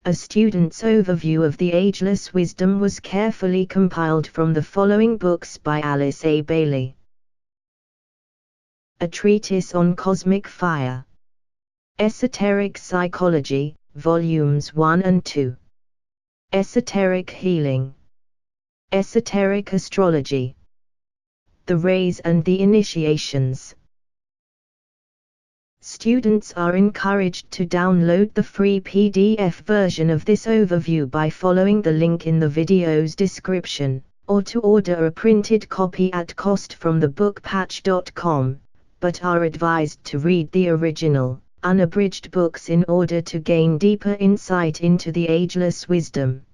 A student's overview of the Ageless wisdom was carefully compiled from the following books by Alice A. Bailey. A Treatise on Cosmic Fire. Esoteric Psychology, Volumes 1 and 2. Esoteric Healing. Esoteric Astrology. The Rays and the Initiations. Students are encouraged to download the free PDF version of this overview by following the link in the video's description, or to order a printed copy at cost from thebookpatch.com, but are advised to read the original, unabridged books in order to gain deeper insight into the ageless wisdom.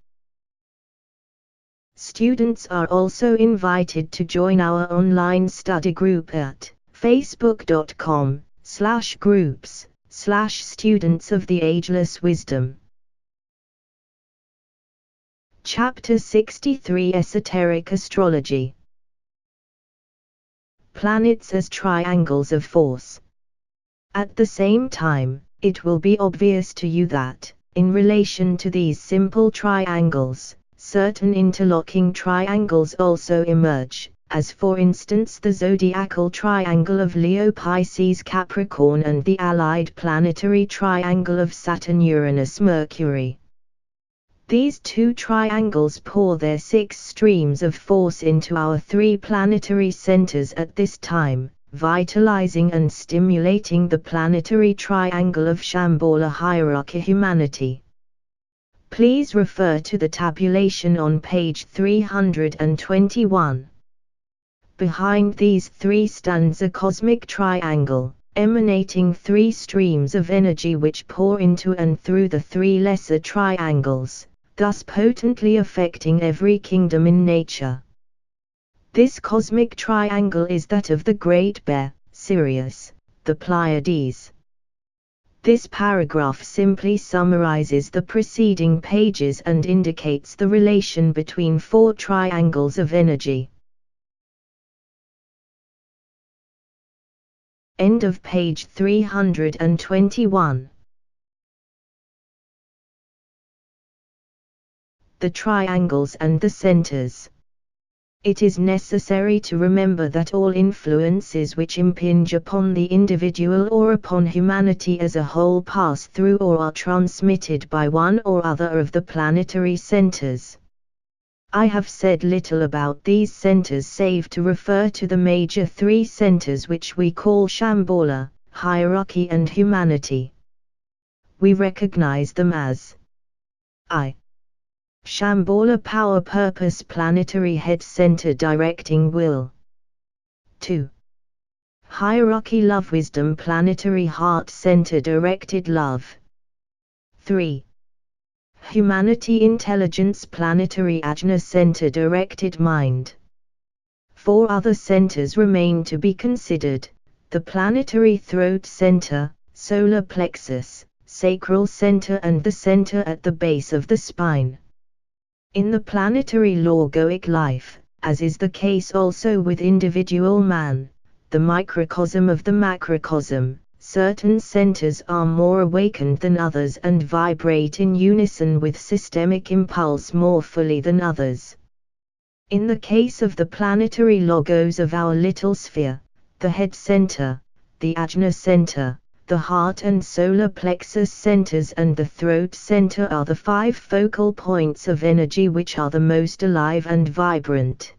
Students are also invited to join our online study group at facebook.com/groups/students of the ageless wisdom. Chapter 63 Esoteric Astrology. Planets as triangles of force. At the same time, it will be obvious to you that, in relation to these simple triangles, certain interlocking triangles also emerge, as for instance the zodiacal triangle of Leo, Pisces, Capricorn and the allied planetary triangle of Saturn, Uranus, Mercury. These two triangles pour their 6 streams of force into our 3 planetary centers at this time, vitalizing and stimulating the planetary triangle of Shambhala hierarchy humanity. Please refer to the tabulation on page 321. Behind these 3 stands a cosmic triangle, emanating 3 streams of energy which pour into and through the 3 lesser triangles, thus potently affecting every kingdom in nature. This cosmic triangle is that of the Great Bear, Sirius, the Pleiades. This paragraph simply summarizes the preceding pages and indicates the relation between 4 triangles of energy. End of page 321. The triangles and the centers. It is necessary to remember that all influences which impinge upon the individual or upon humanity as a whole pass through or are transmitted by one or other of the planetary centers. I have said little about these centers save to refer to the major 3 centers which we call Shambhala, hierarchy and humanity. We recognize them as I. Shambhala power purpose planetary head center directing will. 2. Hierarchy love wisdom planetary heart center directed love. 3. Humanity intelligence planetary ajna center directed mind. 4 other centers remain to be considered: the planetary throat center, solar plexus, sacral center and the center at the base of the spine. In the planetary logoic life, as is the case also with individual man, the microcosm of the macrocosm, certain centers are more awakened than others and vibrate in unison with systemic impulse more fully than others. In the case of the planetary logos of our little sphere, the head center, the ajna center, the heart and solar plexus centers and the throat center are the 5 focal points of energy which are the most alive and vibrant.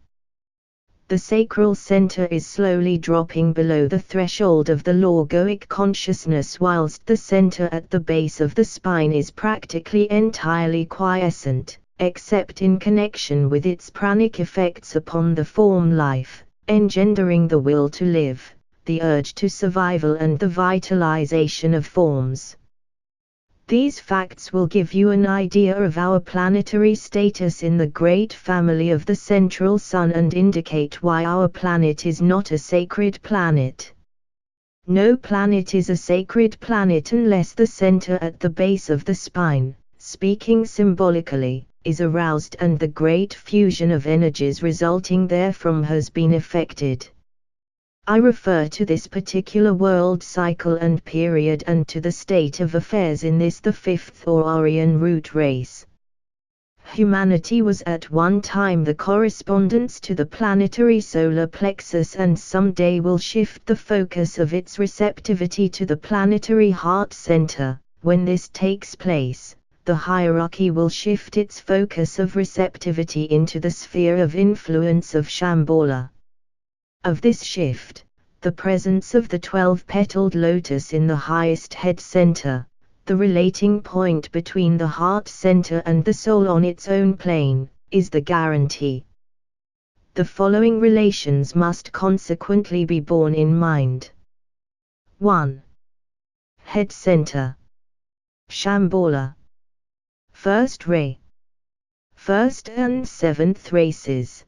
The sacral center is slowly dropping below the threshold of the logoic consciousness, whilst the center at the base of the spine is practically entirely quiescent, except in connection with its pranic effects upon the form life, engendering the will to live, the urge to survival and the vitalization of forms. These facts will give you an idea of our planetary status in the great family of the central sun and indicate why our planet is not a sacred planet. No planet is a sacred planet unless the center at the base of the spine, speaking symbolically, is aroused and the great fusion of energies resulting therefrom has been effected. I refer to this particular world cycle and period and to the state of affairs in this the fifth or Aryan root race. Humanity was at one time the correspondence to the planetary solar plexus and someday will shift the focus of its receptivity to the planetary heart center. When this takes place, the hierarchy will shift its focus of receptivity into the sphere of influence of Shambhala. Of this shift, the presence of the 12-petaled lotus in the highest head center, the relating point between the heart center and the soul on its own plane, is the guarantee. The following relations must consequently be borne in mind. 1. Head center. Shambhala. First ray. First and seventh races.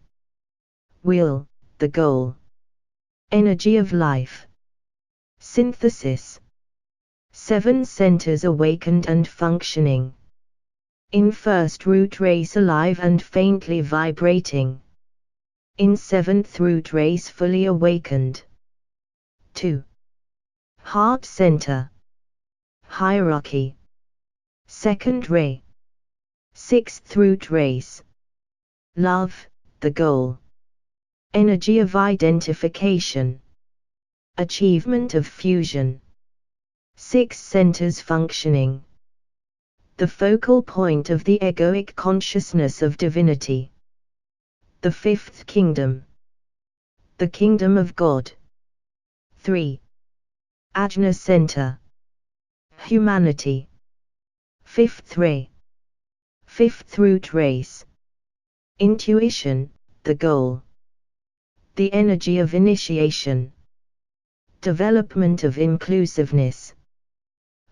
Will, the goal. Energy of life. Synthesis. 7 centers awakened and functioning. In first root race alive and faintly vibrating. In seventh root race fully awakened. 2. Heart center. Hierarchy. Second ray. Sixth root race. Love, the goal. Energy of identification. Achievement of fusion. 6 centers functioning. The focal point of the egoic consciousness of divinity. The fifth kingdom. The kingdom of God. 3. Ajna center. Humanity. Fifth ray. Fifth root race. Intuition, the goal. The energy of initiation. Development of inclusiveness.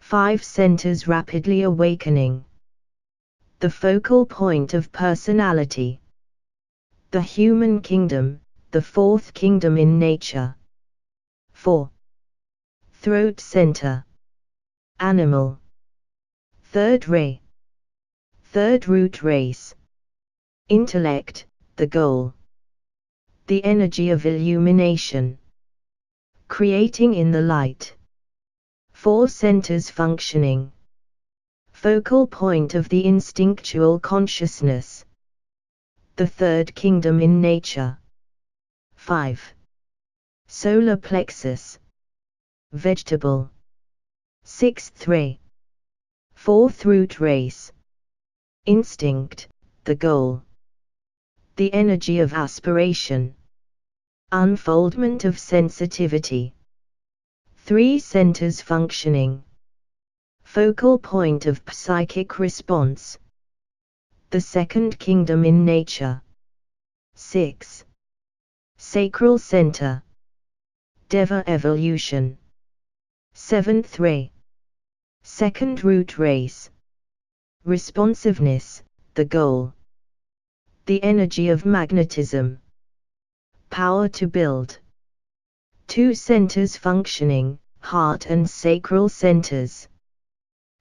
5 centers rapidly awakening. The focal point of personality. The human kingdom, the fourth kingdom in nature. 4. Throat center. Animal. Third ray. Third root race. Intellect, the goal. The energy of illumination. Creating in the light. 4 centers functioning. Focal point of the instinctual consciousness. The third kingdom in nature. 5. Solar plexus. Vegetable. 6th ray. 4th root race. Instinct, the goal. The energy of aspiration. Unfoldment of sensitivity. 3 centers functioning. Focal point of psychic response. The second kingdom in nature. 6. Sacral center. Deva evolution. 7th ray. Second root race. Responsiveness, the goal. The energy of magnetism. Power to build. 2 centers functioning, heart and sacral centers.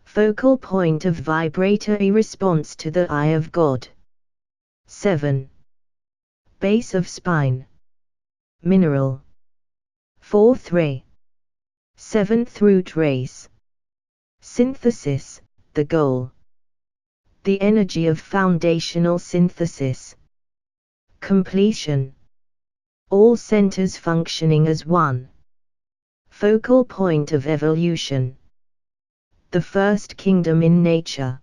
Focal point of vibratory response to the eye of God. 7. Base of spine. Mineral. 4th ray. 7th root race. Synthesis, the goal. The energy of foundational synthesis. Completion. All centers functioning as one. Focal point of evolution. The first kingdom in nature.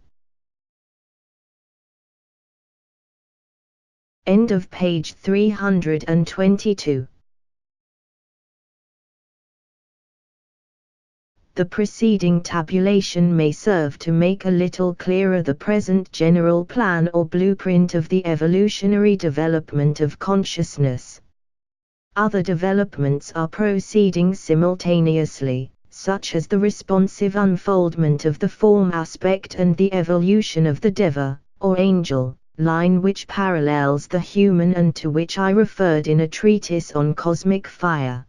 End of page 322. The preceding tabulation may serve to make a little clearer the present general plan or blueprint of the evolutionary development of consciousness. Other developments are proceeding simultaneously, such as the responsive unfoldment of the form aspect and the evolution of the deva, or angel, line which parallels the human and to which I referred in a treatise on cosmic fire.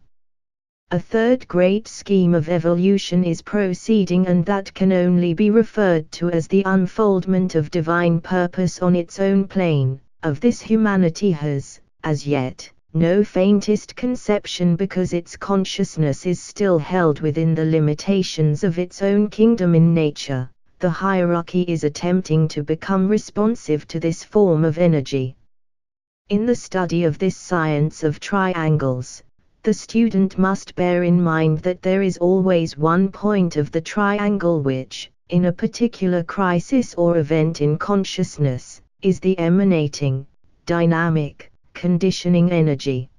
A third great scheme of evolution is proceeding, and that can only be referred to as the unfoldment of divine purpose on its own plane. Of this humanity has, as yet, no faintest conception because its consciousness is still held within the limitations of its own kingdom in nature. The hierarchy is attempting to become responsive to this form of energy. In the study of this science of triangles, the student must bear in mind that there is always one point of the triangle which, in a particular crisis or event in consciousness, is the emanating, dynamic, conditioning energy.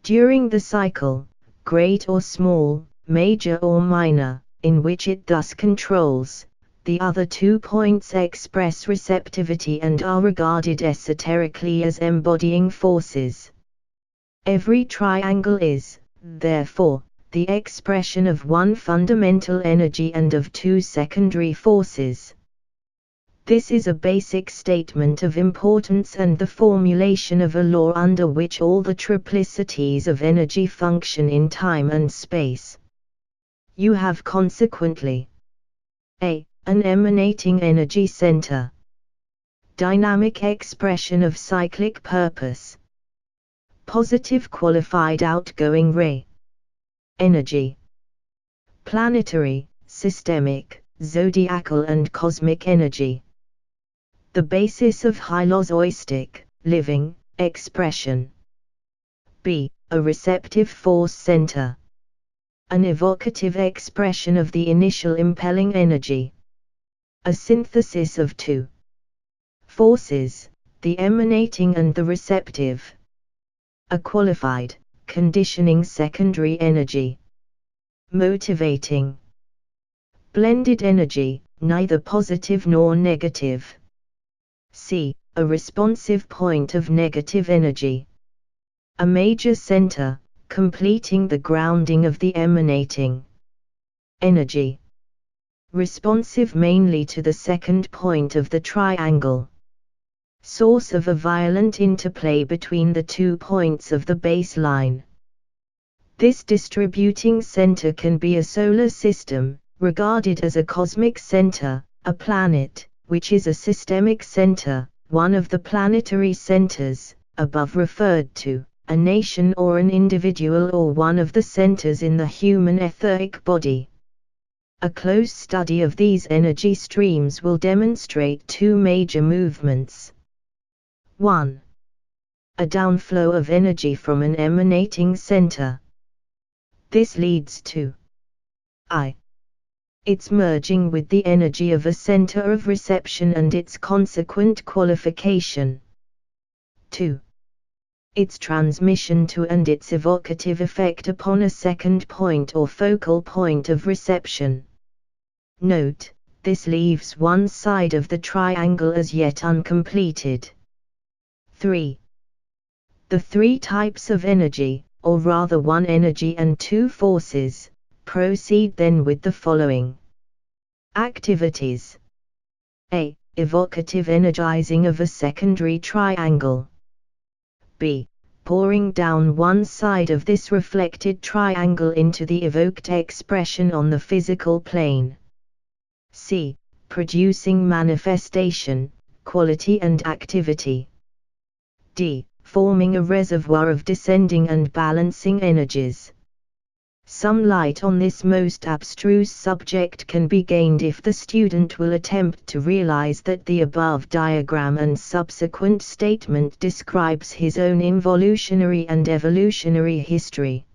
During the cycle, great or small, major or minor, in which it thus controls, the other 2 points express receptivity and are regarded esoterically as embodying forces. Every triangle is, therefore, the expression of one fundamental energy and of 2 secondary forces. This is a basic statement of importance and the formulation of a law under which all the triplicities of energy function in time and space. You have consequently a. An emanating energy center. Dynamic expression of cyclic purpose. Positive qualified outgoing ray. Energy. Planetary, systemic, zodiacal and cosmic energy. The basis of hylozoistic, living, expression. B. A receptive force center. An evocative expression of the initial impelling energy. A synthesis of 2 forces, the emanating and the receptive. A qualified, conditioning secondary energy. Motivating. Blended energy, neither positive nor negative. C. A responsive point of negative energy. A major center, completing the grounding of the emanating energy. Responsive mainly to the second point of the triangle. Source of a violent interplay between the 2 points of the baseline. This distributing center can be a solar system, regarded as a cosmic center, a planet, which is a systemic center, one of the planetary centers, above referred to, a nation or an individual or one of the centers in the human etheric body. A close study of these energy streams will demonstrate 2 major movements. 1. A downflow of energy from an emanating center. This leads to I. Its merging with the energy of a center of reception and its consequent qualification. 2. Its transmission to and its evocative effect upon a second point or focal point of reception. Note, this leaves one side of the triangle as yet uncompleted. 3. The 3 types of energy, or rather one energy and 2 forces, proceed then with the following activities. A. Evocative energizing of a secondary triangle. B. Pouring down one side of this reflected triangle into the evoked expression on the physical plane. C. Producing manifestation, quality and activity. D. Forming a reservoir of descending and balancing energies. Some light on this most abstruse subject can be gained if the student will attempt to realize that the above diagram and subsequent statement describes his own involutionary and evolutionary history.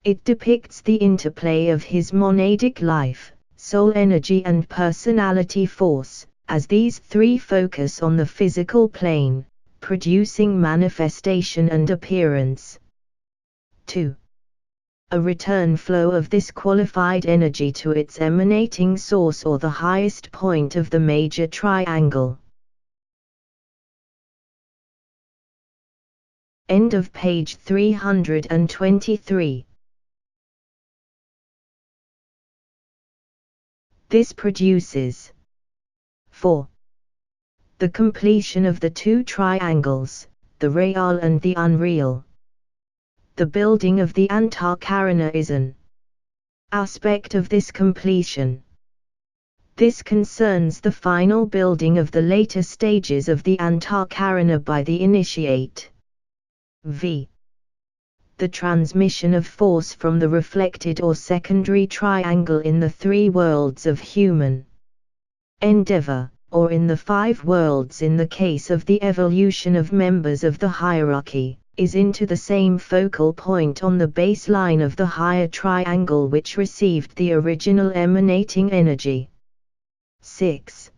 It depicts the interplay of his monadic life, soul energy and personality force, as these 3 focus on the physical plane, producing manifestation and appearance. 2. A return flow of this qualified energy to its emanating source or the highest point of the major triangle. End of page 323. This produces 4. The completion of the 2 triangles, the real and the unreal. The building of the Antakarana is an aspect of this completion. This concerns the final building of the later stages of the Antakarana by the initiate. v. The transmission of force from the reflected or secondary triangle in the three worlds of human endeavor, or in the five worlds in the case of the evolution of members of the hierarchy, is into the same focal point on the baseline of the higher triangle which received the original emanating energy. 6.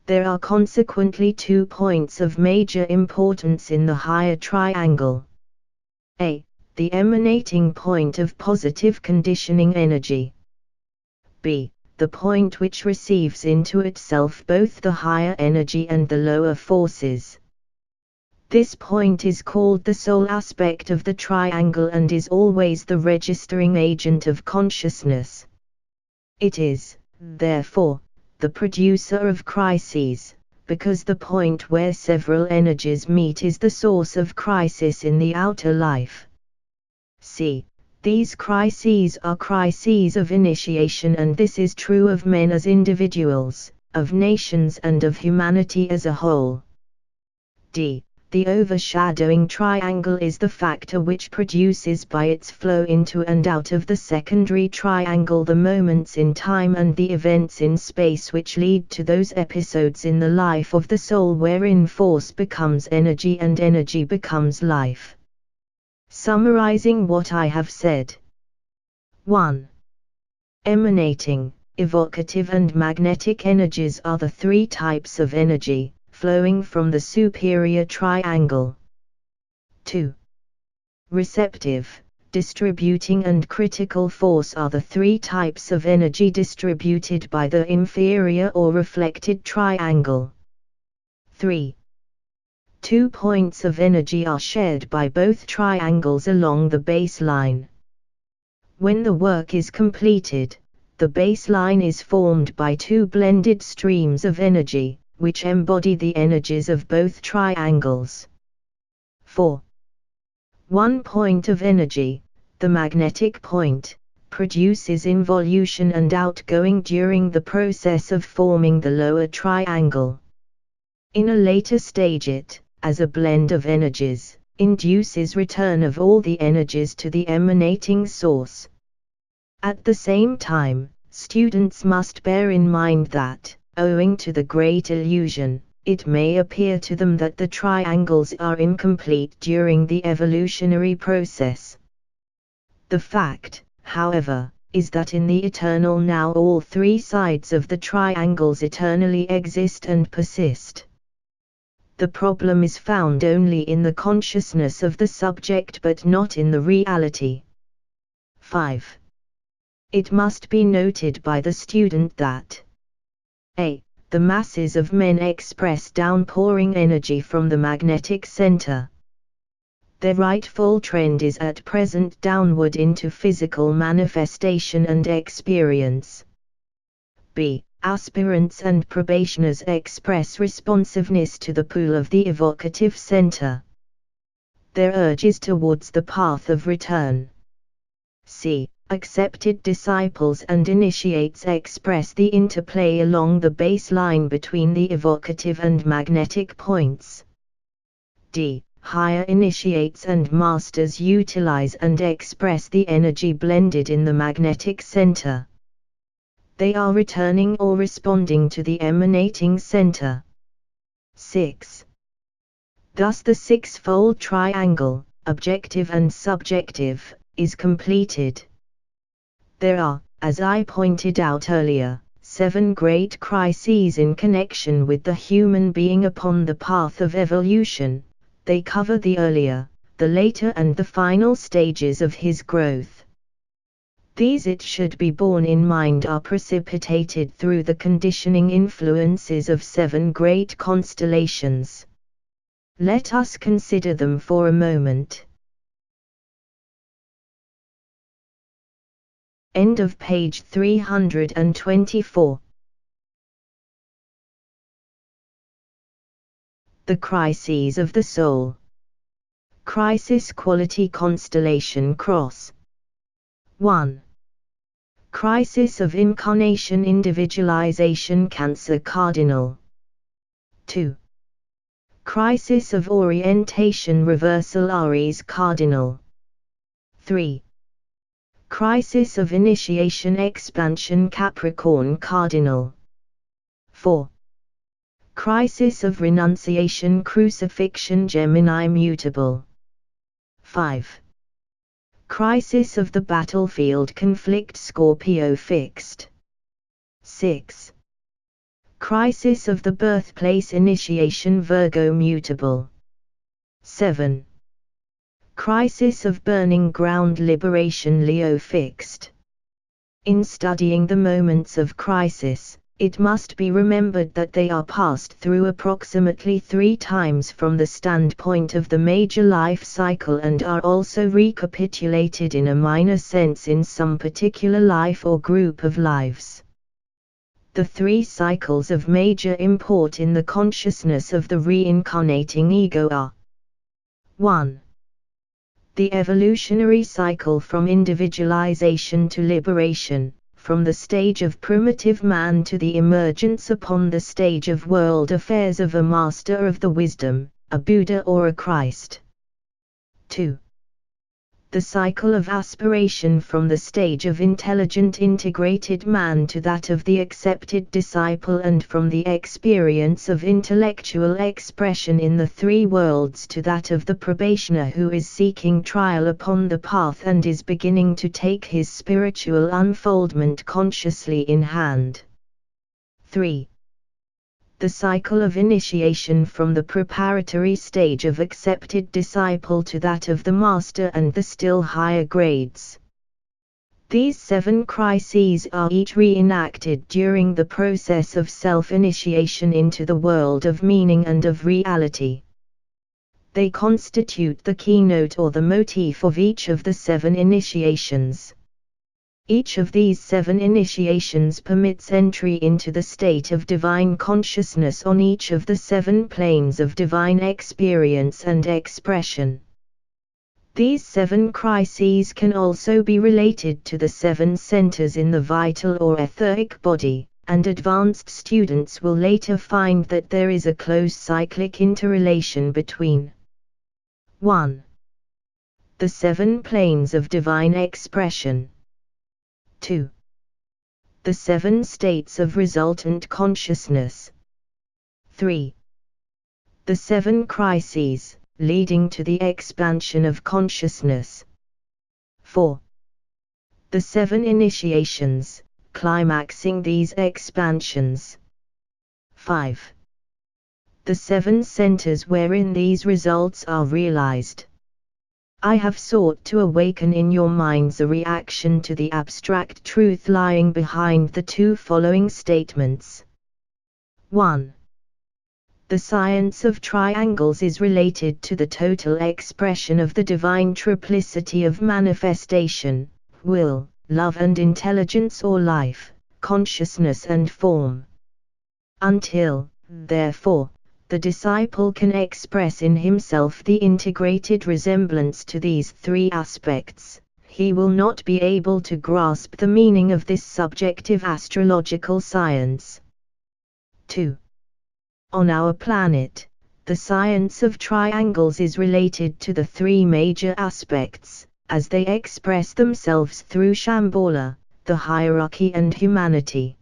There are consequently 2 points of major importance in the higher triangle. A. The emanating point of positive conditioning energy. B. The point which receives into itself both the higher energy and the lower forces. This point is called the soul aspect of the triangle and is always the registering agent of consciousness. It is, therefore, the producer of crises, because the point where several energies meet is the source of crisis in the outer life. C. These crises are crises of initiation, and this is true of men as individuals, of nations and of humanity as a whole. D. The overshadowing triangle is the factor which produces by its flow into and out of the secondary triangle the moments in time and the events in space which lead to those episodes in the life of the soul wherein force becomes energy and energy becomes life. Summarizing what I have said. 1. Emanating, evocative and magnetic energies are the 3 types of energy, flowing from the superior triangle. 2. Receptive, distributing and critical force are the 3 types of energy distributed by the inferior or reflected triangle. 3. 2 points of energy are shared by both triangles along the baseline. When the work is completed, the baseline is formed by 2 blended streams of energy, which embody the energies of both triangles. 4. 1 point of energy, the magnetic point, produces involution and outgoing during the process of forming the lower triangle. In a later stage it, as a blend of energies, induces return of all the energies to the emanating source. At the same time, students must bear in mind that, owing to the great illusion, it may appear to them that the triangles are incomplete during the evolutionary process. The fact, however, is that in the eternal now all 3 sides of the triangles eternally exist and persist. The problem is found only in the consciousness of the subject but not in the reality. 5. It must be noted by the student that a. The masses of men express downpouring energy from the magnetic center. Their rightful trend is at present downward into physical manifestation and experience. B. Aspirants and probationers express responsiveness to the pull of the evocative center. Their urge is towards the path of return. C. Accepted disciples and initiates express the interplay along the baseline between the evocative and magnetic points. D. Higher initiates and masters utilize and express the energy blended in the magnetic center. They are returning or responding to the emanating center. 6. Thus the 6-fold triangle, objective and subjective, is completed. There are, as I pointed out earlier, 7 great crises in connection with the human being upon the path of evolution. They cover the earlier, the later and the final stages of his growth. These, it should be borne in mind, are precipitated through the conditioning influences of 7 great constellations. Let us consider them for a moment. End of page 324. The crises of the soul. Crisis quality constellation cross. 1. Crisis of incarnation individualization Cancer cardinal. 2. Crisis of orientation reversal Aries cardinal. 3. Crisis of initiation expansion Capricorn cardinal. 4. Crisis of renunciation crucifixion Gemini mutable. 5. Crisis of the battlefield conflict Scorpio fixed. 6. Crisis of the birthplace initiation Virgo mutable. 7. Crisis of burning ground liberation Leo fixed. In studying the moments of crisis, it must be remembered that they are passed through approximately 3 times from the standpoint of the major life cycle and are also recapitulated in a minor sense in some particular life or group of lives. The 3 cycles of major import in the consciousness of the reincarnating ego are: 1. The evolutionary cycle from individualization to liberation, from the stage of primitive man to the emergence upon the stage of world affairs of a master of the wisdom, a Buddha or a Christ. 2. The cycle of aspiration from the stage of intelligent integrated man to that of the accepted disciple and from the experience of intellectual expression in the 3 worlds to that of the probationer who is seeking trial upon the path and is beginning to take his spiritual unfoldment consciously in hand. 3. The cycle of initiation from the preparatory stage of accepted disciple to that of the master and the still higher grades. These 7 crises are each reenacted during the process of self-initiation into the world of meaning and of reality. They constitute the keynote or the motif of each of the 7 initiations. Each of these 7 initiations permits entry into the state of divine consciousness on each of the 7 planes of divine experience and expression. These 7 crises can also be related to the 7 centers in the vital or etheric body, and advanced students will later find that there is a close cyclic interrelation between 1. The 7 planes of divine expression. 2. The 7 states of resultant consciousness. 3. The 7 crises, leading to the expansion of consciousness. 4. The 7 initiations, climaxing these expansions. 5. The 7 centers wherein these results are realized. I have sought to awaken in your minds a reaction to the abstract truth lying behind the 2 following statements. 1. The science of triangles is related to the total expression of the divine triplicity of manifestation, will, love and intelligence or life, consciousness and form. Until, therefore, the disciple can express in himself the integrated resemblance to these 3 aspects, he will not be able to grasp the meaning of this subjective astrological science. 2. On our planet, the science of triangles is related to the 3 major aspects, as they express themselves through Shambhala, the hierarchy and humanity.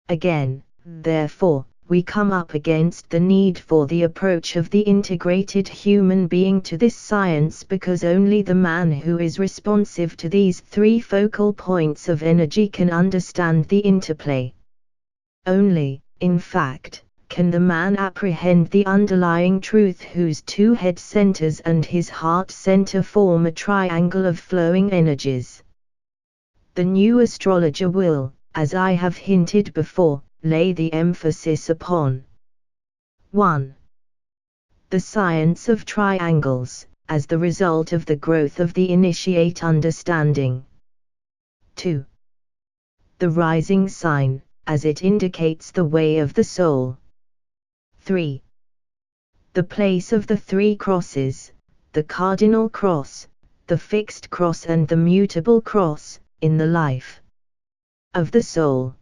Again, therefore, we come up against the need for the approach of the integrated human being to this science because only the man who is responsive to these 3 focal points of energy can understand the interplay. Only, in fact, can the man apprehend the underlying truth whose 2 head centers and his heart center form a triangle of flowing energies. The new astrologer will, as I have hinted before, lay the emphasis upon 1. The science of triangles, as the result of the growth of the initiate understanding. 2. The rising sign, as it indicates the way of the soul. 3. The place of the 3 crosses, the cardinal cross, the fixed cross and the mutable cross, in the life of the soul.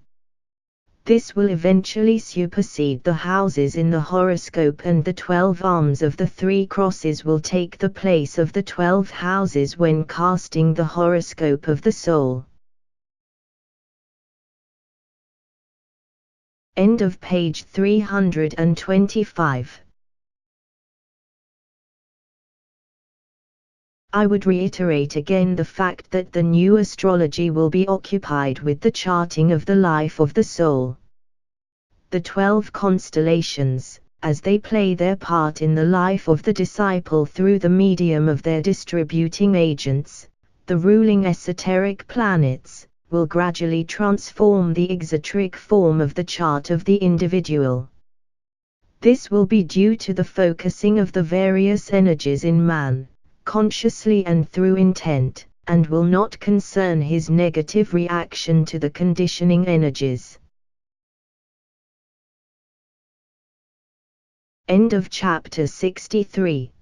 This will eventually supersede the houses in the horoscope, and the 12 arms of the 3 crosses will take the place of the 12 houses when casting the horoscope of the soul. End of page 325. I would reiterate again the fact that the new astrology will be occupied with the charting of the life of the soul. The 12 constellations, as they play their part in the life of the disciple through the medium of their distributing agents, the ruling esoteric planets, will gradually transform the exoteric form of the chart of the individual. This will be due to the focusing of the various energies in man, consciously and through intent, and will not concern his negative reaction to the conditioning energies. End of chapter 63.